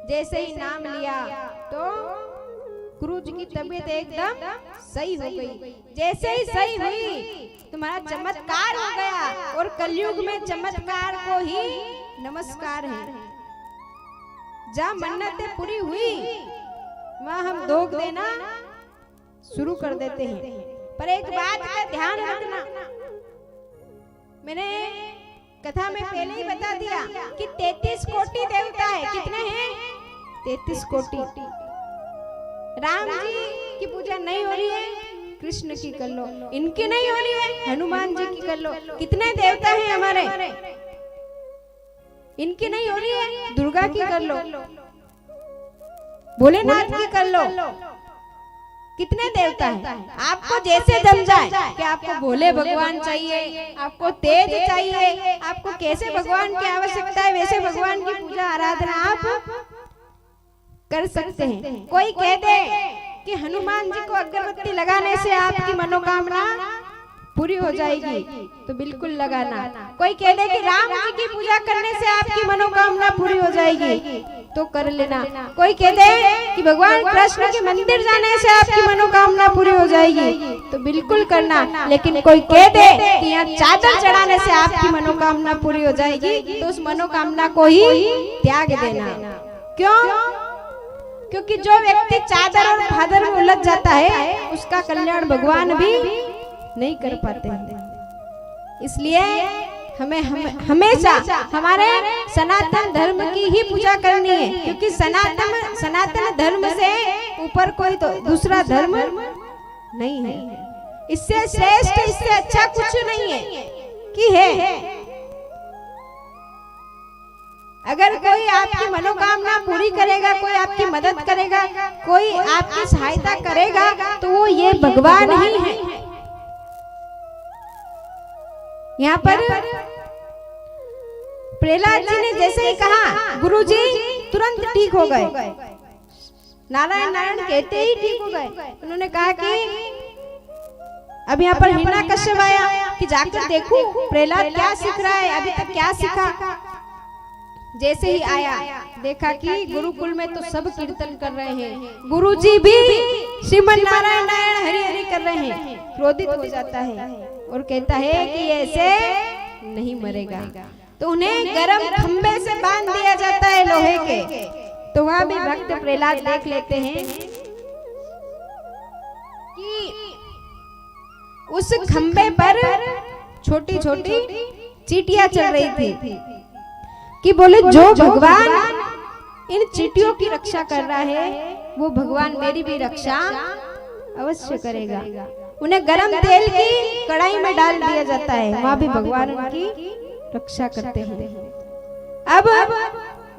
जैसे ही नाम लिया तो गुरु जी की तबीयत एकदम सही हो गई। जैसे ही सही हुई तुम्हारा चमत्कार हो गया। और कलयुग में चमत्कार को ही नमस्कार है। जहाँ मन्नतें पूरी हुई वहाँ हम दोग देना शुरू कर देते हैं। पर एक बात का ध्यान रखना, मैंने कथा में पहले ही बता दिया कि 33 कोटि देवता है। कितने हैं? 33 कोटि। राम जी की पूजा नहीं हो रही है, कृष्ण की कर लो। इनकी नहीं हो रही है, हनुमान जी की कर लो। कितने देवता हैं हमारे? इनकी नहीं हो रही है, दुर्गा की कर लो, भोलेनाथ की कर लो। कितने देवता हैं? आपको जैसे जम जाए कि आपको भोले भगवान चाहिए, आपको तेज चाहिए, आपको कैसे भगवान की आवश्यकता है वैसे भगवान की पूजा आराधना आप कर सकते हैं। कोई कह दे कि हनुमान जी को अगरबत्ती लगाने से आपकी मनोकामना पूरी हो जाएगी तो बिल्कुल लगाना। कोई कह दे कि राम जी की पूजा करने से आपकी मनोकामना पूरी हो जाएगी तो कर लेना। कोई कह दे कि भगवान कृष्ण के मंदिर जाने से आपकी मनोकामना पूरी हो जाएगी तो बिल्कुल करना। लेकिन कोई कह दे कि यहाँ चादर चढ़ाने से आपकी मनोकामना पूरी हो जाएगी तो उस मनोकामना को ही त्याग देना। क्यों? क्योंकि जो व्यक्ति चादर और भादर में उलझ जाता है उसका कल्याण भगवान भी नहीं कर पाते। इसलिए हमें हमेशा हमारे सनातन धर्म की ही पूजा करनी है। क्योंकि सनातन धर्म से ऊपर कोई तो दूसरा धर्म नहीं है। इससे श्रेष्ठ, इससे अच्छा कुछ नहीं है कि है। अगर कोई आपकी मनोकामना पूरी करेगा, कोई आपकी मदद करेगा, कोई आपकी सहायता करेगा तो वो ये भगवान ही है। यहाँ पर प्रहलाद जी ने जैसे ही कहा गुरुजी तुरंत ठीक हो गए। नारायण नारायण कहते ही ठीक हो गए। उन्होंने कहा कि अब यहाँ पर हिरण्यकश्यप आया कि जाकर देखूं प्रहलाद क्या सीख रहा है, अभी तक क्या सीखा। जैसे ही आया देखा कि गुरुकुल में तो सब कीर्तन कर रहे हैं, गुरुजी भी श्रीमन नारायण नारायण हरि हरि कर रहे हैं। क्रोधित हो जाता है और कहता है कि ऐसे नहीं मरेगा। तो उन्हें गरम खंबे से बांध दिया जाता है लोहे के। तो वहां भी भक्त प्रहलाद देख लेते हैं कि उस खंबे पर छोटी छोटी चींटियां चल रही थी कि बोले जो भगवान इन चींटियों की रक्षा कर रहा है वो भगवान मेरी भी रक्षा अवश्य करेगा। उन्हें गरम तेल की कढ़ाई में डाल दिया जाता है, वहां भी भगवान उनकी रक्षा करते हैं। अब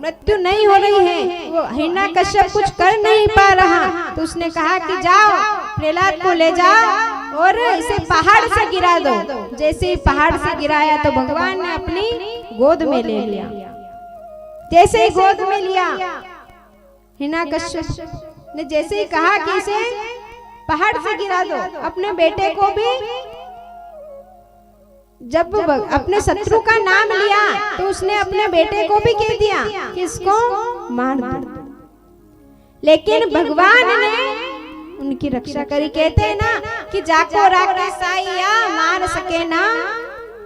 मृत्यु नहीं हो रही है, वो हिरण्यकश्यप कुछ कर नहीं पा रहा तो उसने कहा कि जाओ प्रहलाद को ले जाओ और इसे पहाड़ से गिरा दो। जैसे ही पहाड़ से गिराया तो भगवान ने अपनी गोद में ले लिया। जैसे ही गोद में लिया हिरण्यकश्यप ने जैसे ही कहा कि इसे पहाड़ से गिरा दो, अपने बेटे को भी जब अपने शत्रु का नाम लिया तो उसने अपने बेटे को भी कह दिया कि इसको मार दो। लेकिन भगवान ने उनकी रक्षा करी। कहते हैं ना कि जाको राखे साईया मार सके ना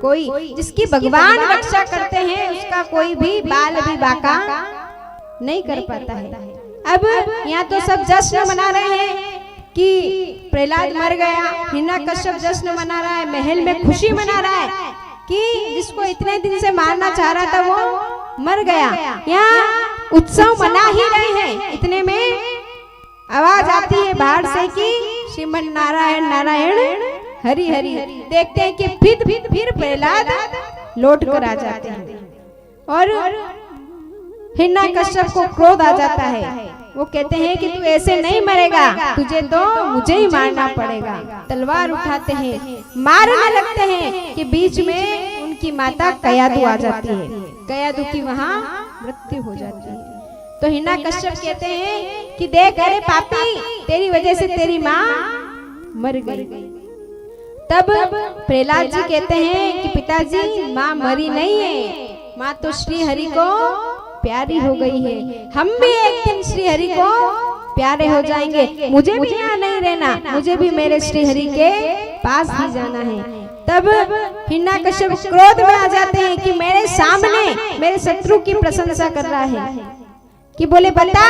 कोई। जिसकी भगवान रक्षा करते हैं उसका कोई भी बाल भी बाका नहीं कर पाता है। अब यहाँ तो सब जश्न मना रहे हैं कि प्रहलाद मर गया, हिरण्यकश्यप जश्न मना रहा है, महल में खुशी मना रहा है कि जिसको इतने दिन से मारना चाह रहा था वो मर गया। यहाँ उत्सव मना ही रहे हैं, इतने में आवाज आती है बाहर से कि श्रीमन नारायण नारायण हरि हरि। देखते हैं कि फिर प्रहलाद लौट कर आ जाते हैं और हिरण्यकश्यप को क्रोध आ जाता है। वो कहते हैं कि तू ऐसे नहीं मरेगा, तुझे तो मुझे ही मारना पड़ेगा। तलवार उठाते हैं, मारने लगते हैं कि बीच में उनकी माता कयादू आ जाती है। कयादू की वहां मृत्यु हो जाती है। तो हिरण्यकश्यप कहते हैं कि देख अरे पापी, तेरी वजह से तेरी माँ मर गई। तब प्रहलाद जी कहते हैं कि पिताजी माँ मरी नहीं है, माँ तो श्री हरि को प्यारी हो गई है। हम भी एक दिन श्री हरि को प्यारे हो जाएंगे। मुझे भी यहाँ नहीं रहना, मुझे भी मेरे श्री हरि के पास ही जाना है। तब हिरण्यकश्यप क्रोध में आ जाते हैं कि मेरे सामने मेरे शत्रु की प्रशंसा कर रहा है कि बोले बता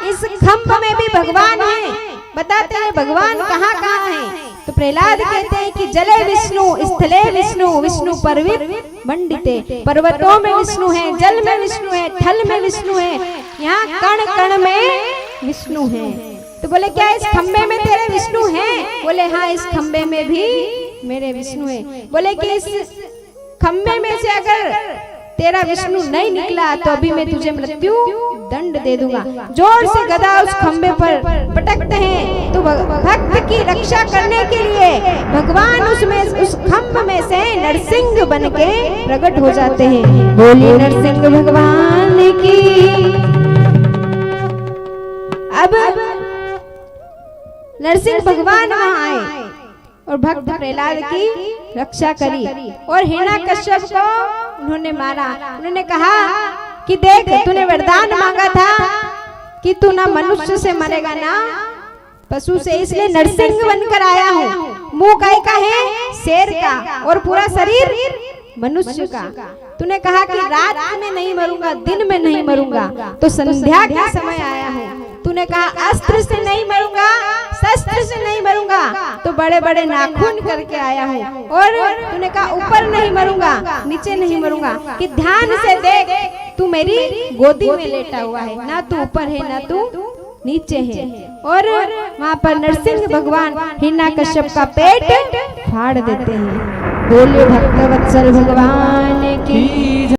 इस खंभ में भी भगवान है, बता तेरे भगवान कहाँ कहाँ है। तो प्रहलाद कहते हैं कि जले विष्णु स्थले विष्णु विष्णु पर्वत मंडिते, पर्वतों में विष्णु है, जल में विष्णु है, थल में विष्णु है, यहाँ कण कण में विष्णु है। तो बोले क्या इस खंबे में तेरे विष्णु हैं? बोले हाँ इस खंबे में भी मेरे विष्णु है। बोले कि इस खंबे में से अगर तेरा विष्णु नहीं निकला तो अभी मैं तुझे मृत्यु दंड दे दूंगा। जोर से गदा उस खंबे पर पटकते हैं तो भक्त की रक्षा करने के लिए भगवान उसमें उस खंभ में से नरसिंह बन के प्रकट हो जाते हैं। बोलिए नरसिंह भगवान की। अब नरसिंह भगवान वहां आए और भक्त प्रहलाद की रक्षा करी और हिरण्यकश्यप को उन्होंने मारा। उन्होंने कहा कि देख तूने वरदान मांगा था कि तू ना मनुष्य से मरेगा ना पशु से, इसलिए नरसिंह बनकर आया हूँ। मुंह गाय का है, शेर का, और पूरा शरीर मनुष्य का। तूने कहा कि रात में नहीं मरूंगा, दिन में नहीं मरूंगा, तो संध्या के समय आया हूँ। तूने कहा अस्त्र से नहीं मरूंगा, शस्त्र से नहीं मरूंगा, तो बड़े बड़े नाखून करके आया हूँ। और तूने कहा ऊपर नहीं मरूंगा, नीचे नहीं मरूंगा, कि ध्यान से देख तू मेरी गोदी में लेटा हुआ है, ना तू ऊपर है ना तू नीचे है। और वहाँ पर नरसिंह भगवान हिरण्यकश्यप का पेट फाड़ देते हैं। बोलिए भक्तवत्सल भगवान की।